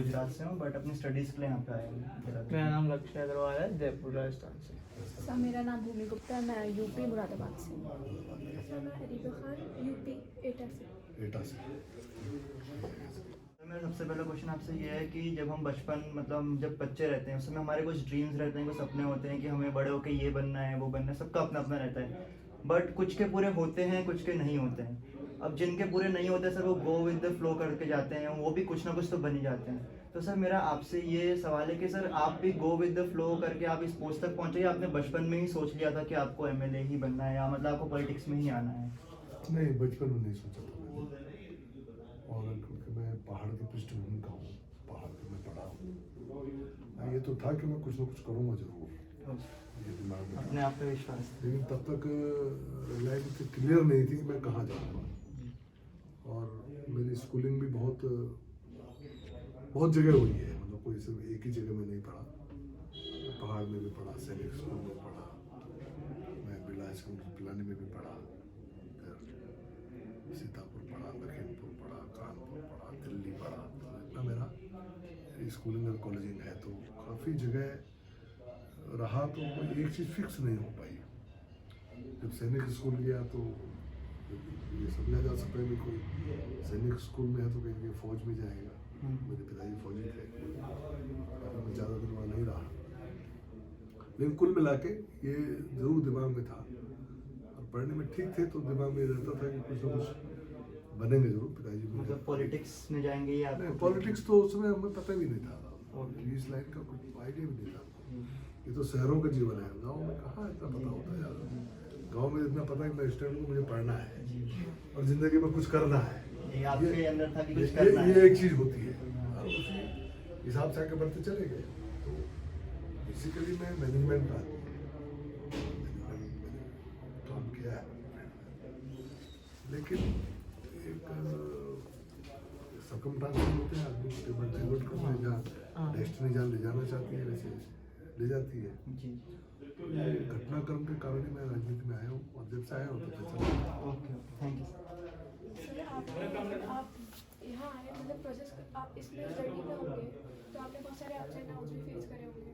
गुजरात से हूँ, बट अपनी स्टडीज़ के लिए यहाँ पे आया हूँ। मेरा नाम लक्ष्य अग्रवाल है, जयपुर राजस्थान से। सर मेरा नाम भूमि गुप्ता है, मैं यूपी मुरादाबाद से हूँ। सर मैं अरीबा खान यूपी एटा से। मेरा सबसे पहला क्वेश्चन आपसे ये है कि जब हम बचपन मतलब जब बच्चे रहते हैं उस समय हमारे कुछ ड्रीम्स रहते हैं, कुछ सपने होते हैं कि हमें बड़े होकर ये बनना है वो बनना है, सबका अपना अपना रहता है। बट कुछ के पूरे होते हैं, कुछ के नहीं होते हैं। अब जिनके पूरे नहीं होते सर, वो गो विद द फ्लो करके जाते हैं, वो भी कुछ ना कुछ तो बन ही जाते हैं। तो सर मेरा आपसे ये सवाल है कि सर आप भी गो विद द फ्लो करके आप इस पोस्ट तक पहुँचे, या आपने बचपन में ही सोच लिया था कि आपको एमएलए ही बनना है, या मतलब आपको पॉलिटिक्स में ही आना है? नहीं, बचपन में नहीं सोचा था मैंने। और क्योंकि मैं पहाड़ की पृष्ठभूमि का हूँ, पहाड़ पे मैं पढ़ा हूँ, ये तो था कि मैं कुछ ना कुछ करूँगा जरूर, ये दिमाग में अपने था। आप पे विश्वास। लेकिन तब तक लाइन क्लियर नहीं थी कि मैं कहाँ जाऊँगा। और मेरी स्कूलिंग भी बहुत बहुत जगह हुई है, मतलब कोई सिर्फ एक ही जगह में नहीं पढ़ा। पहाड़ में भी पढ़ा, सैनिक स्कूल में पढ़ा, मैं बिरला स्कूल पिलानी में भी पढ़ा, फिर सीतापुर पढ़ा, लखीमपुर पढ़ा, कानपुर पढ़ा, दिल्ली पढ़ा। तो इतना मेरा स्कूलिंग और कॉलेजिंग है, तो काफ़ी जगह रहा, तो कोई एक चीज़ फिक्स नहीं हो पाई। जब सैनिक स्कूल गया तो ये समझा जा सकता है कि कोई सैनिक स्कूल में है तो कहीं फौज में जाएगा। मेरे पिताजी फौजी थे, मैं ज़्यादा दिन वहाँ नहीं रहा। लेकिन कुल मिला के ये ज़रूर दिमाग में था, और पढ़ने में ठीक थे तो दिमाग में रहता था कि कुछ ना कुछ बनेंगे जरूर। पिताजी मतलब पॉलिटिक्स में जाएंगे या नहीं, पॉलिटिक्स तो उस समय हमें पता भी नहीं था, इस लाइन का कुछ आइडिया भी नहीं था। ये तो शहरों का जीवन है, गाँव में कहाँ इतना पता होता है यार। गाँव में इतना पता है कि मैं स्टूडेंट को मुझे पढ़ना है और ज़िंदगी में कुछ करना है, ये आपके अंदर था कि कुछ करना है। ये एक चीज़ होती है, और उसी हिसाब से आगे बढ़ते चले गए। तो बेसिकली मैं मैनेजमेंट का काम किया है, लेकिन एक सर्कमस्टांसेस होते हैं, आदमी को टेबल टेबल करते हैं, जहाँ डेस्टिनी जहाँ ले जाना चाहती है वैसे ले जाती है। जी। ये घटनाक्रम के कारण ही मैं राजनीति में आया हूँ, और जब से आया हूँ तब से चला। ओके, थैंक यू सर आप यहाँ आए, मतलब प्रोसेस आप इसमें जर्नी में होंगे तो आपने बहुत सारे अप्स एंड डाउन्स भी फेस करे होंगे,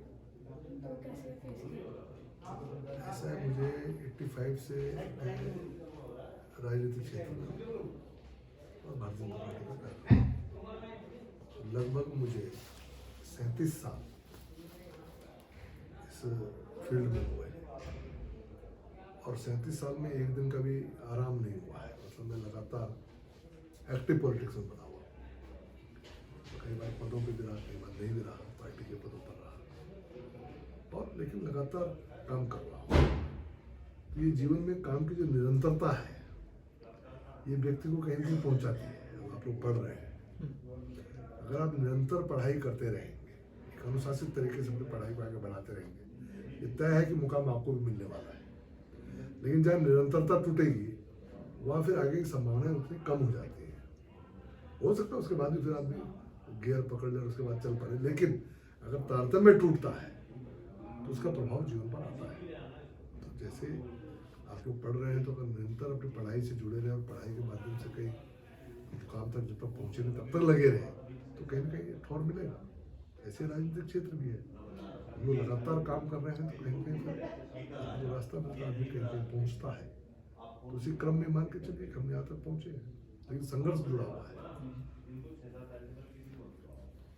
तो कैसे फेस किए? ऐसा है, मुझे 85 से मैं राजनीतिक क्षेत्र में हूँ और भारतीय जनता पार्टी का कर रहा हूँ। लगभग मुझे 37 साल इस फील्ड में हुए, और 37 साल में एक दिन का भी आराम नहीं हुआ है। मतलब मैं लगातार एक्टिव पॉलिटिक्स में बना हुआ, कई बार पदों पे भी रहा, कई बार नहीं भी रहा, पार्टी के पदों पर रहा, और लेकिन लगातार काम कर रहा हूँ। तो ये जीवन में काम की जो निरंतरता है, ये व्यक्ति को कहीं कहीं पहुँचाती है। आप लोग पढ़ रहे हैं, अगर आप निरंतर पढ़ाई करते रहेंगे, एक अनुशासित तरीके से अपनी पढ़ाई को आगे बढ़ाते रहेंगे, ये तय है कि मुकाम आपको भी मिलने वाला है। लेकिन जहाँ निरंतरता टूटेगी, वहाँ फिर आगे की संभावनाएं उतनी कम हो जाती हैं। हो सकता है उसके बाद भी फिर आदमी गियर पकड़ ले और उसके बाद चल पड़े, लेकिन अगर तारतम्य टूटता है तो उसका प्रभाव जीवन पर आता है। तो जैसे आप लोग पढ़ रहे हैं, तो अगर निरंतर अपनी पढ़ाई से जुड़े रहे और पढ़ाई के माध्यम से कई मुकाम तक जब तक पहुँचे नहीं तब तक लगे रहे, तो कहीं ना कहीं ठौर मिलेगा। ऐसे राजनीतिक क्षेत्र भी है, हम लोग लगातार काम कर रहे हैं, तो कहीं कहीं जो रास्ता मिलता है आदमी कहीं कहीं पहुँचता है। तो उसी क्रम में मान के चलिए हम यहाँ तक पहुँचे हैं, लेकिन संघर्ष जुड़ा हुआ है।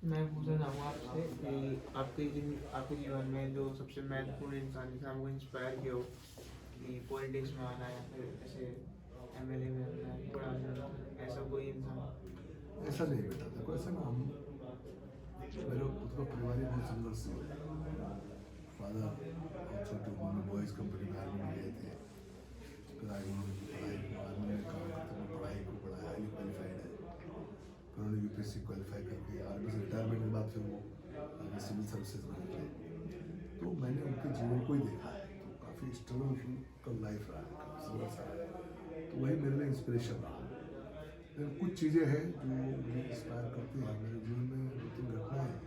मैं पूछना चाहूँगा आपसे कि आपके जीवन में जो सबसे महत्वपूर्ण इंसान जिसने आपको इंस्पायर किया हो कि पॉलिटिक्स में आना है, फिर ऐसे एमएलए में आना है, बड़ा ऐसा कोई इंसान? ऐसा नहीं बेटा, देखो ऐसा ना, हम मेरे खुद का परिवार ही बहुत संघर्ष है। फादर बहुत छोटी उम्र में बॉयज़ कंपनी में आर्मी में गए थे, फिर आगे उन्होंने पढ़ाई आर्मी में काम करते हुए पढ़ाई को बड़ा हाईली क्वालिफाइड है। फिर उन्होंने यूपीएससी क्वालिफाई करके आर्मी से रिटायरमेंट के बाद फिर वो आगे सिविल सर्विसेज में निकले। तो मैंने उनके जीवन को ही देखा है, तो काफ़ी स्ट्रगल का लाइफ रहा है, काफ़ी संघर्ष रहा है, तो वही मेरे लिए इंस्पिरेशन रहा। लेकिन कुछ चीज़ें हैं जो मुझे इंस्पायर करती हैं। मेरे जीवन में 2-3 घटनाएं हैं,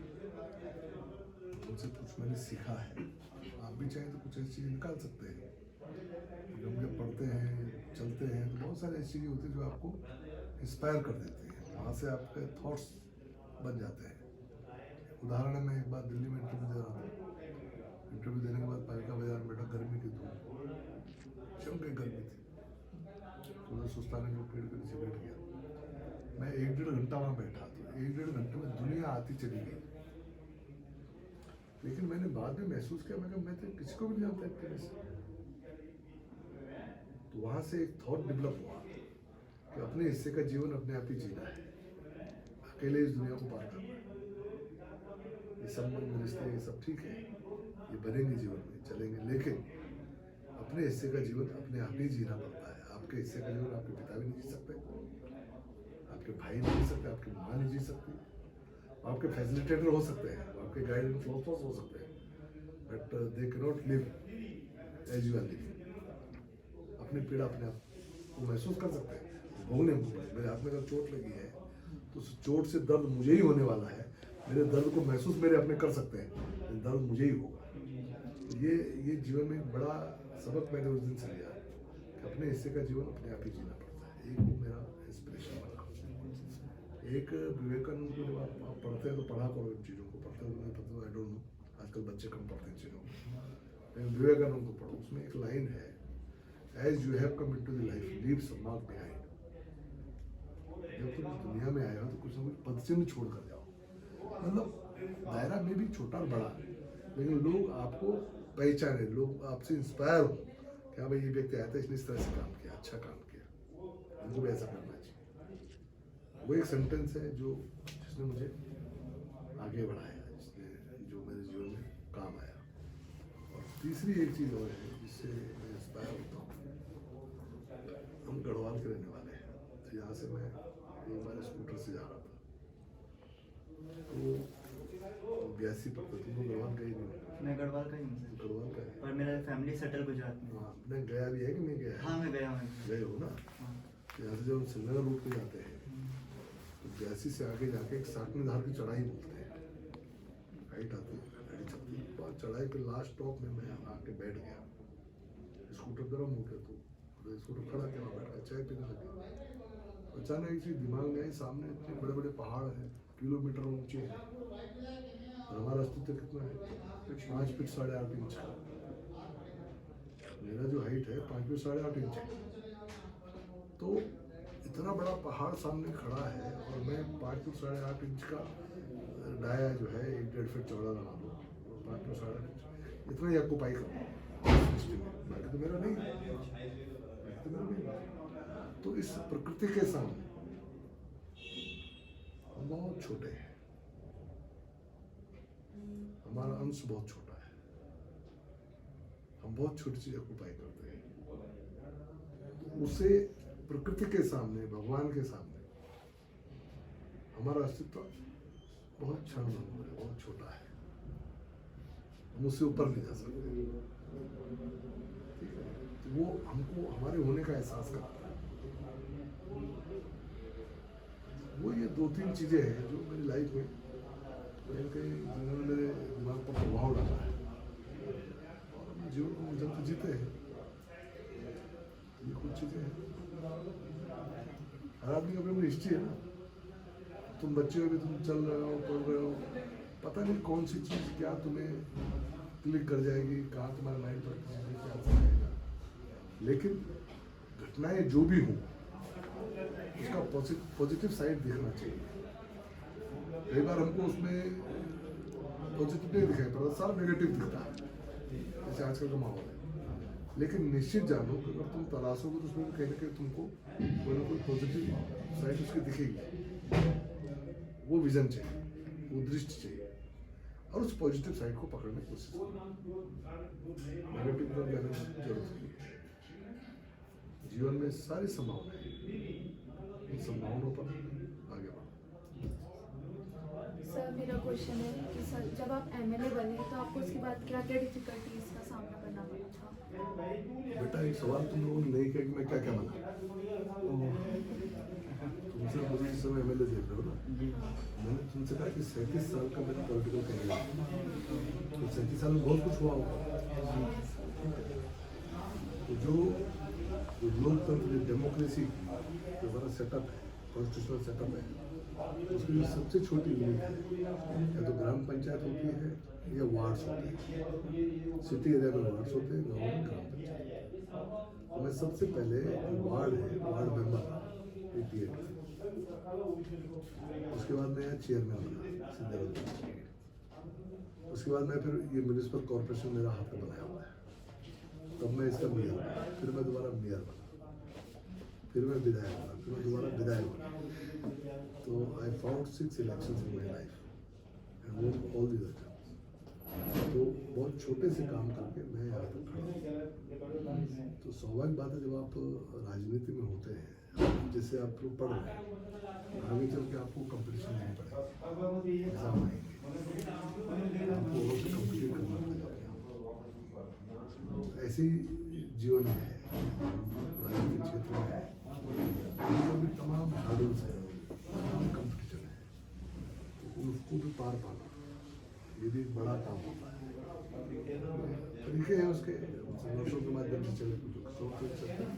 उनसे कुछ मैंने सीखा है। आप भी चाहें तो कुछ ऐसी चीज़ें निकाल सकते हैं। जब जब पढ़ते हैं, चलते हैं, तो बहुत सारी ऐसी चीज़ें होती हैं जो आपको इंस्पायर कर देती हैं, वहाँ से आपके थॉट्स बन जाते हैं। उदाहरण है, मैं एक बार दिल्ली में इंटरव्यू दे रहा था। इंटरव्यू देने के बाद पालिका बाजार में बैठा, गर्मी की धूप, जमकर गर्मी थी, तो मैं सुस्ताने के पेड़ के नीचे बैठ गया। मैं 1-1.5 घंटा वहाँ बैठा, तो 1-1.5 घंटे में दुनिया आती चली गई। लेकिन मैंने बाद में महसूस किया, मैं तो किसी को भी नहीं जानता इतने से। तो वहाँ से एक थॉट डेवलप हुआ कि अपने हिस्से का जीवन अपने आप ही जीना है, अकेले इस दुनिया को पार करना है। ये संबंध रिश्ते ये सब ठीक है, ये बनेंगे जीवन में, चलेंगे, लेकिन अपने हिस्से का जीवन अपने आप ही जीना पड़ता है। आपके हिस्से का जीवन आपके पिता भी नहीं जी सकते, आपके भाई नहीं जी सकते, आपकी माँ नहीं जी सकती। आपके फैसिलिटेटर हो सकते हैं, आपके गाइड एंड फिलोसोफर्स हो सकते हैं, but they can not live as you are living. अपनी पीड़ा अपने आप को महसूस कर सकते हैं, भोगने को पड़े। मेरे हाथ में अगर चोट लगी है तो उस चोट से दर्द मुझे ही होने वाला है। मेरे दर्द को महसूस मेरे अपने कर सकते हैं, लेकिन दर्द मुझे ही होगा। ये जीवन में एक बड़ा सबक मैंने उस दिन से लिया कि अपने हिस्से का जीवन अपने आप ही जीना पड़ता है। एक वो मेरा इंस्पिरेशन बना। एक विवेकानंद को जब आप पढ़ते हैं तो पढ़ा करो इन चीज़ों को, पढ़ते हो नहीं पढ़ते हो आई डोंट नो, आजकल बच्चे कम पढ़ते हैं इन चीज़ों को, लेकिन विवेकानंद को पढ़ो। उसमें एक लाइन है, as you have come into the life leave some mark behind. जब तुम इस दुनिया में आए हो तो कुछ ना कुछ पदचिन्ह छोड़ कर जाओ। मतलब दायरा में भी छोटा और बड़ा, लेकिन लोग आपको पहचाने, लोग आपसे इंस्पायर हो कि हाँ भाई ये व्यक्ति आया था, इसने इस तरह से काम किया, अच्छा काम किया, उनको भी ऐसा करना चाहिए। वो एक सेंटेंस है जो जिसने मुझे आगे बढ़ाया, जिसने जो मेरे जीवन में काम आया। और तीसरी एक चीज़ और है जिससे मैं इंस्पायर होता हूँ। हम गढ़वाल के रहने वाले हैं, तो यहाँ से मैं एक बार स्कूटर से जा रहा था, तो 82 पड़ता, तुम लोग गढ़वाल गए नहीं? मैं गढ़वाल का ही हूँ सर, गढ़वाल का है। पर मेरा फैमिली सेटल गुजरात में। हाँ, मैं गया भी है कि नहीं गया है? हाँ मैं गया हूँ। गए हो ना? हाँ। तो यहाँ से जब हम श्रीनगर रूट पे जाते हैं तो 82 से आगे जाके एक 60 धार की चढ़ाई बोलते हैं, हाइट आती है, गाड़ी चलती है। बाद चढ़ाई पे लास्ट स्टॉप में मैं आके बैठ गया, स्कूटर गर्म हो गया, तो स्कूटर खड़ा किया, वहाँ बैठा चाय पीने लगे। अचानक इसी दिमाग में आई, सामने इतने बड़े बड़े पहाड़ हैं, किलोमीटर ऊंचे हैं, और हमारा अस्तित्व कितना है? 5 फीट 8.5 इंच का। मेरा जो हाइट है 5 फीट 8.5 इंच है। तो इतना बड़ा पहाड़ सामने खड़ा है और मैं 5 फीट 8.5 इंच का डाया जो है 1-1.5 फीट चौड़ा लगा लो, 5 फीट 8.5 इंच, इतना ही ऑक्यूपाई करो बाकी तो मेरा नहीं है, तो इस प्रकृति के सामने हम बहुत छोटे हैं, हमारा अंश बहुत छोटा है, हम बहुत छोटी चीज ऑक्यूपाई करते हैं। तो उसे प्रकृति के सामने, भगवान के सामने हमारा अस्तित्व बहुत क्षणभंगुर है, बहुत छोटा है, हम उससे ऊपर नहीं जा सकते। ठीक है, तो वो हमको हमारे होने का एहसास कराता है। वो ये 2-3 चीजें हैं जो मेरी लाइफ में कहीं जिन्होंने मेरे दिमाग पर प्रभाव डाला है, और अपने जीवन को जब तो जीते हैं। ये कुछ चीजें हैं, हर आदमी का अपनी हिस्ट्री है ना। तुम बच्चे हो भी, तुम चल रहे हो, पढ़ रहे हो, पता नहीं कौन सी चीज़ क्या तुम्हें क्लिक कर जाएगी, कहाँ तुम्हारे माइंड पर क्या जाएगा। लेकिन घटनाएं जो भी हों उसका पॉजिटिव साइड देखना चाहिए। कई बार हमको उसमें पॉजिटिव नहीं दिखाई पड़ता, सारा नेगेटिव दिखता है, जैसे आजकल का माहौल है। लेकिन निश्चित जानो कि अगर तुम तलाशोगे तो उसमें कहीं ना कहीं तुमको कोई ना कोई पॉजिटिव साइड उसकी दिखेगी। वो विजन चाहिए, वो दृष्टि चाहिए, और उस पॉजिटिव साइड को पकड़ने की कोशिश करो। नेगेटिव पर जाने की जरूरत नहीं है। जीवन में सारी संभावनाएं, इन संभावनाओं पर आगे बढ़ो। सर मेरा क्वेश्चन है कि सर जब आप एमएलए बने तो आपको उसके बाद क्या क्या डिफिकल्टीज का सामना करना पड़ा था? बेटा एक सवाल तुम लोगों ने नहीं किया कि मैं क्या क्या बना। तुमसे मुझे इस समय एमएलए देख रहे हो ना, मैंने तुमसे कहा कि 37 साल का मेरा पॉलिटिकल करियर है, तो 37 साल में बहुत कुछ हुआ होगा। तो जो लोकतंत्र, डेमोक्रेसी जो हमारा सेटअप है, कॉन्स्टिट्यूशनल सेटअप है, उसकी जो सबसे छोटी यूनिट है या तो ग्राम पंचायत होती है या वार्ड्स होते हैं। सिटी एरिया में वार्ड्स होते हैं, गाँव में ग्राम पंचायत। तो मैं सबसे पहले वार्ड है, वार्ड मेंबर था 88 में। उसके बाद मैं चेयरमैन बना सिंधेगा। उसके बाद मैं फिर ये म्यूनिसिपल कॉर्पोरेशन मेरा हाथ में बनाया हुआ है, तब मैं इसका मेयर बना, फिर मैं दोबारा मेयर बना, फिर मैं विधायक बना, फिर मैं दोबारा विधायक बना। तो I found 6 elections in my life and one all the other. तो बहुत छोटे से काम करके मैं यहाँ तक खड़ा हूँ। तो स्वाभाविक बात है, जब आप राजनीति में होते हैं, जैसे आप लोग पढ़ रहे हैं, आगे चल के आपको कंपटीशन नहीं पड़ेगा, एग्जाम आएंगे, आपको और से कम्पीट करना पड़ेगा। ऐसे ही जीवन में है, राजनीतिक क्षेत्र में है, तो भी तमाम हार्डल्स हैं, तमाम कंपटीशन है, तो उसको भी पार पाना ये भी एक बड़ा काम होता है। तरीके हैं उसके, संघर्षों के माध्यम से चले तो सोच सकते हैं,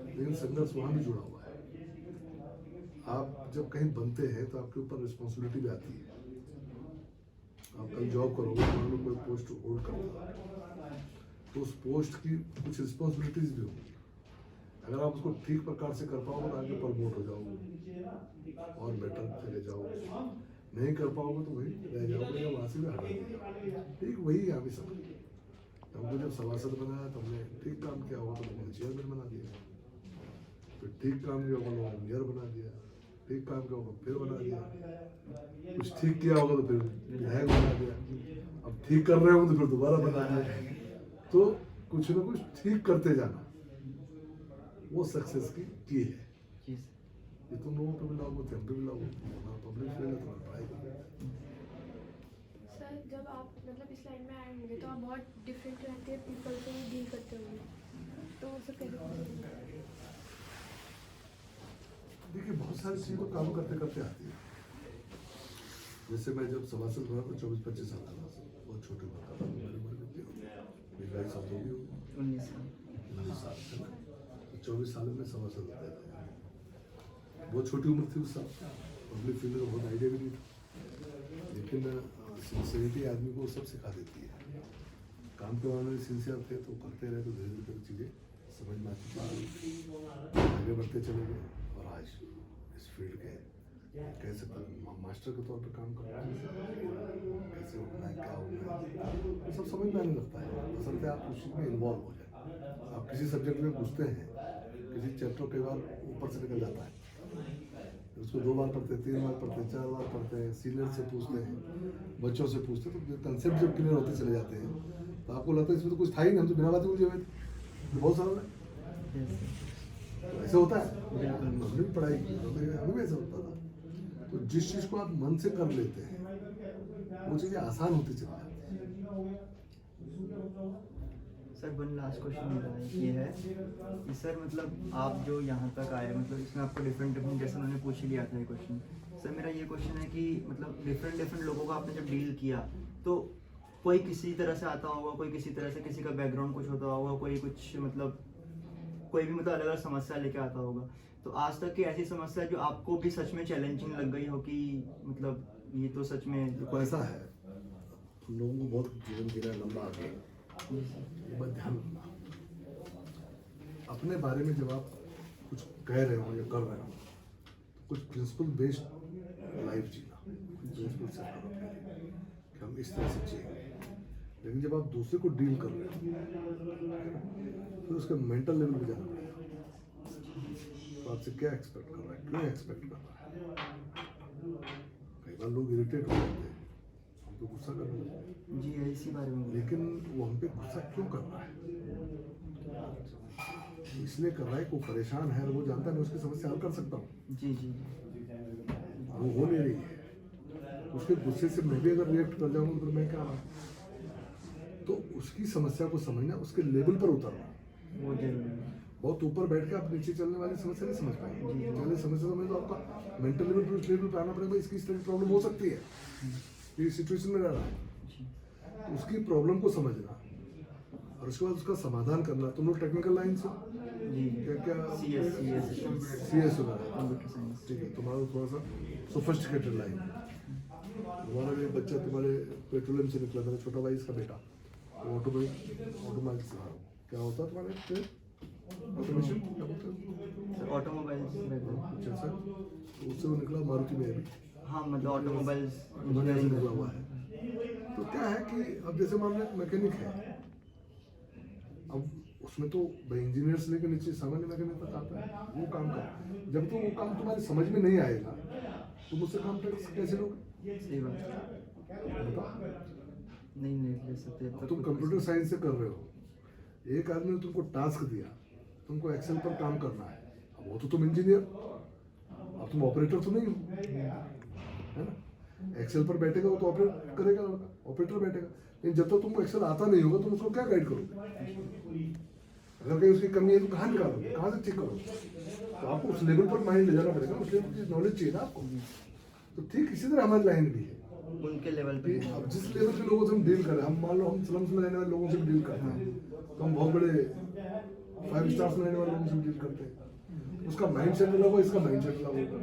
लेकिन संघर्ष वहाँ भी जुड़ा हुआ है। आप जब कहीं बनते हैं तो आपके ऊपर रिस्पॉन्सिबिलिटी भी आती है। आप कहीं जॉब करोगे, मान लो कोई पोस्ट होल्ड करता है, तो उस पोस्ट की कुछ रिस्पॉन्सिबिलिटीज भी होंगी। अगर आप उसको ठीक प्रकार से कर पाओगे तो आगे प्रमोट हो जाओगे और बेटर चले जाओगे, नहीं कर पाओगे तो वही रह जाओगे या वहाँ से भी हटा देंगे। ठीक वही यहाँ भी सब। हमको जब सभासद बनाया तो हमने ठीक काम किया होगा तो हमने चेयरमैन बना दिया, फिर ठीक काम किया होगा तो मेयर बना दिया, ठीक काम किया होगा फिर बना दिया, कुछ ठीक किया होगा तो फिर विधायक बना दिया, अब ठीक कर रहे हो तो फिर दोबारा बना दिया। तो कुछ ना कुछ ठीक करते जाना वो सक्सेस की है। ये तुम लोगों पे भी लागू होते, हम पे भी लागू होते, हमारा पब्लिक फील्ड है, तुम्हारा पढ़ाई करते हैं। सर जब आप मतलब इस लाइन में आए होंगे तो आप बहुत डिफरेंट रहते हैं पीपल से डील करते होंगे, तो वो सब कैसे possible है? देखिए बहुत सारी चीज़ें तो काम करते करते आती है। जैसे मैं जब सभासद बना तो 24-25 साल का था, बहुत छोटे हुआ था, मेरी उम्र कितनी होगी, मेरी 22 साल होगी, 19 साल, 24 साल में सभासद होता था। बहुत छोटी उम्र थी उस साल, पब्लिक फील्ड का बहुत आइडिया भी नहीं था, लेकिन सिंसियरिटी आदमी को सब सिखा देती है। काम के मामले में सिंसियर थे तो करते रहे, तो धीरे धीरे चीज़ें समझ में आती थी, आगे बढ़ते चले गए और आज इस फील्ड के कह सकते मास्टर के तौर पर काम कर रहे हैं। कैसे होना है, क्या होना है, सब समझ में आने लगता है, बशर्ते आप उस चीज़ में इन्वॉल्व हो जाए। आप किसी सब्जेक्ट में घुसते हैं, किसी चैप्टर कई बार ऊपर से निकल जाता है, उसको 2 बार पढ़ते हैं, 3 बार पढ़ते हैं, 4 बार पढ़ते हैं, सीनियर से पूछते हैं, बच्चों से पूछते हैं, तो कंसेप्ट जब क्लियर होते चले जाते हैं तो आपको लगता है इसमें तो कुछ था ही नहीं, हम तो बिना बात ही उलझे हुए थे, बहुत सरल है। तो ऐसे होता है, हमने भी पढ़ाई की, हमें भी ऐसा होता था। तो जिस चीज़ को आप मन से कर लेते हैं वो चीज़ें आसान होती चली जाती हैं। सर वन लास्ट क्वेश्चन मेरा ये है कि सर मतलब आप जो यहाँ तक आए, मतलब इसमें आपको डिफरेंट जैसे उन्होंने पूछ ही लिया था ये क्वेश्चन, सर मेरा ये क्वेश्चन है कि मतलब डिफरेंट लोगों को आपने जब डील किया तो कोई किसी तरह से आता होगा, कोई किसी तरह से, किसी का बैकग्राउंड कुछ होता होगा, कोई कुछ मतलब कोई भी मतलब अलग अलग समस्या लेके आता होगा। तो आज तक की ऐसी समस्या जो आपको भी सच में चैलेंजिंग लग गई हो कि मतलब ये तो सच में देखो ऐसा है, हम लोगों को बहुत जीवन जीना लंबा आगे, ये बात ध्यान रखना। अपने बारे में जब आप कुछ कह रहे हो या कर रहे हो तो कुछ प्रिंसिपल बेस्ड लाइफ जीना, प्रिंसिपल से कि हम इस तरह से जिएंगे। लेकिन जब आप दूसरे को डील कर रहे हो फिर उसके मेंटल लेवल पे जाना पड़ेगा, तो आपसे क्या एक्सपेक्ट कर रहा है, क्यों एक्सपेक्ट कर रहा है। कई बार लोग इरिटेट हो जाते हैं, हम तो गुस्सा करने लगते हैं, जी इसी बारे में, लेकिन वो हम पे गुस्सा क्यों कर रहा है, इसलिए कर रहा है कि वो परेशान है और वो जानता है मैं उसकी समस्या हल कर सकता हूँ, जी जी वो हो नहीं रही है। उसके गुस्से से मैं भी अगर रिएक्ट कर जाऊंगा तो मैं क्या, तो उसकी समस्या को समझना, उसके लेवल पर उतरना। वो जरूरी है। बहुत ऊपर बैठ के आप नीचे चलने वाली समस्या नहीं समझ पाएंगे, पहले समस्या समझ तो आपका मेंटल लेवल पर उस लेवल पर आना पड़ेगा, इसकी इस तरह की प्रॉब्लम हो सकती है, ये सिचुएशन में रह रहा है, तो उसकी प्रॉब्लम को समझना, और उसके बाद उसका समाधान करना। तुम लोग टेक्निकल लाइन से जी क्या क्या CS CS वगैरह, कंप्यूटर साइंस। ठीक है, तुम्हारा थोड़ा सा सोफिस्टिकेटेड लाइन। हमारा भी एक बच्चा तुम्हारे पेट्रोलियम से निकला, मेरा छोटा भाई इसका बेटा, ऑटोमोबाइल से क्या होता है तुम्हारे ऑटोमेशन क्या बोलते हैं? सर ऑटोमोबाइल्स रहते हैं। अच्छा सर, तो उससे वो निकला मारुति में अभी हाँ मतलब ऑटोमोबाइल्स बढ़िया से निकला हुआ है। तो क्या है कि अब जैसे मान लो मैकेनिक है, अब उसमें तो इंजीनियर से लेकर नीचे सामान्य मैकेनिक तक आता है, वो काम कर, जब तो वो काम तुम्हारी समझ में नहीं आएगा तुम उससे काम कैसे लोगे? सही बात है। बताओ। नहीं ले सकते अब तुम कंप्यूटर साइंस से कर रहे हो, एक आदमी ने तुमको टास्क दिया, तुमको एक्सेल पर काम करना है, अब वो तो तुम इंजीनियर, अब तुम ऑपरेटर तो नहीं हो, है ना? एक्सेल पर बैठेगा वो तो ऑपरेट करेगा, ऑपरेटर बैठेगा, लेकिन जब तक तुमको एक्सेल आता नहीं होगा तुम उसको क्या गाइड करोगे? अगर कहीं उसकी कमी है तो कहाँ निकालोगे, कहाँ से ठीक करोगे? तो आपको उस लेवल पर माइंड ले जाना पड़ेगा, उस लेवल की नॉलेज चाहिए ना आपको। तो ठीक इसी तरह हमारी लाइन भी है, उनके लेवल पे कि अब जिस लेवल के लोगों से हम डील कर रहे हैं, हम मान लो हम स्लम्स में रहने वाले लोगों से भी डील करते हैं, तो हम बहुत बड़े 5 स्टार्स में रहने वाले लोगों से भी डील करते हैं। उसका माइंड सेट अलग होगा, इसका माइंड सेट अलग होगा,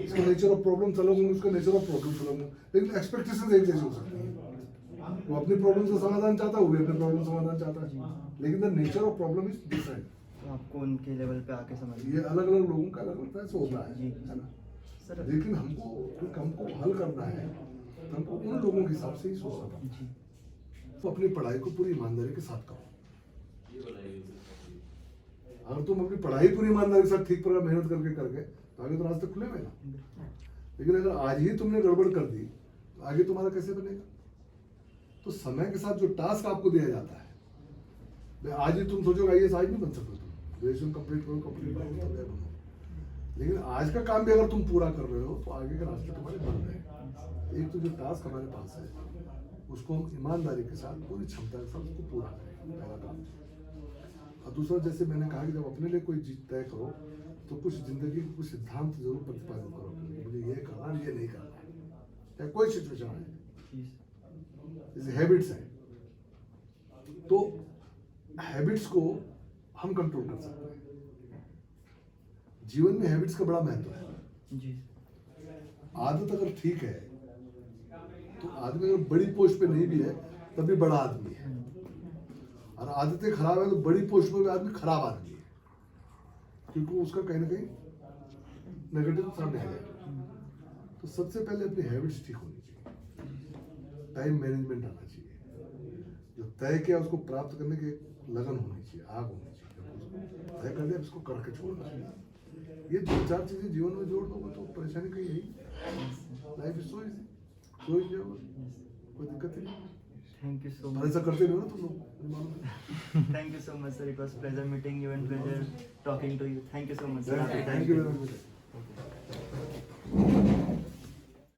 इसका नेचर ऑफ प्रॉब्लम अलग होंगे, उसका नेचर ऑफ प्रॉब्लम अलग होंगे, लेकिन एक्सपेक्टेशन एक जैसी हो सकती है। वो अपनी प्रॉब्लम का समाधान चाहता है, वो भी अपने प्रॉब्लम समाधान चाहता है, लेकिन the nature of problem is different. तो आपको उनके लेवल पे आके समझिए। ये अलग अलग लोगों का अलग अलग तरह से होता जी, है ना? सर लेकिन हमको हल करना है, तो हमको उन लोगों के हिसाब से ही सोचना पड़ता है। जी तो अपनी पढ़ाई को पूरी ईमानदारी के साथ करो। अगर तुम अपनी पढ़ाई पूरी ईमानदारी के साथ ठीक प्रकार मेहनत करके तो आगे तो रास्ते खुले हुए ना। लेकिन अगर आज ही तुमने गड़बड़ कर दी तो आगे तुम्हारा कैसे बनेगा? तो समय के साथ जो टास्क आपको दिया जाता है, भाई आज ही तुम सोचोगे IAS आज नहीं बन सकते, तुम ग्रेजुएशन कंप्लीट करो तब बनो। लेकिन आज का काम भी अगर तुम पूरा कर रहे हो तो आगे के रास्ते तुम्हारे बन रहे हैं। एक तो जो टास्क हमारे पास है उसको हम ईमानदारी के साथ पूरी क्षमता के साथ उसको पूरा करें, पहला काम। और दूसरा, जैसे मैंने कहा कि जब अपने लिए कोई चीज तय करो तो कुछ जिंदगी के कुछ सिद्धांत जरूर प्रतिपादित करो कि मुझे ये करना है, ये नहीं करना है, चाहे कोई सिचुएशन आए। जैसे हैबिट्स है, तो हैबिट्स को हम कंट्रोल कर सकते हैं। जीवन में हैबिट्स का बड़ा महत्व है। जी आदत अगर ठीक है तो आदमी अगर बड़ी पोस्ट पे नहीं भी है तब भी बड़ा आदमी है, और आदतें खराब है तो बड़ी पोस्ट पे भी आदमी खराब आदमी है, क्योंकि उसका कहीं ना कहीं नेगेटिव सामने है। तो सबसे पहले अपनी हैबिट्स ठीक होनी चाहिए, टाइम मैनेजमेंट आना चाहिए, जो तय किया उसको प्राप्त करने की लगन होनी चाहिए, आग होनी चाहिए, तय कर दिया इसको करके छोड़ना चाहिए। ये 2-4 चीजें जीवन में जोड़ दोगे तो परेशानी कहीं यही, लाइफ इज सो इजी, कोई दिक्कत ही नहीं। थैंक यू सो और मच। ऐसा करते नहीं हो ना तुम लोग, मुझे मालूम है। Thank you so much, sir. It was pleasure meeting you and pleasure talking to you. Thank you so much, sir. Thank you very much.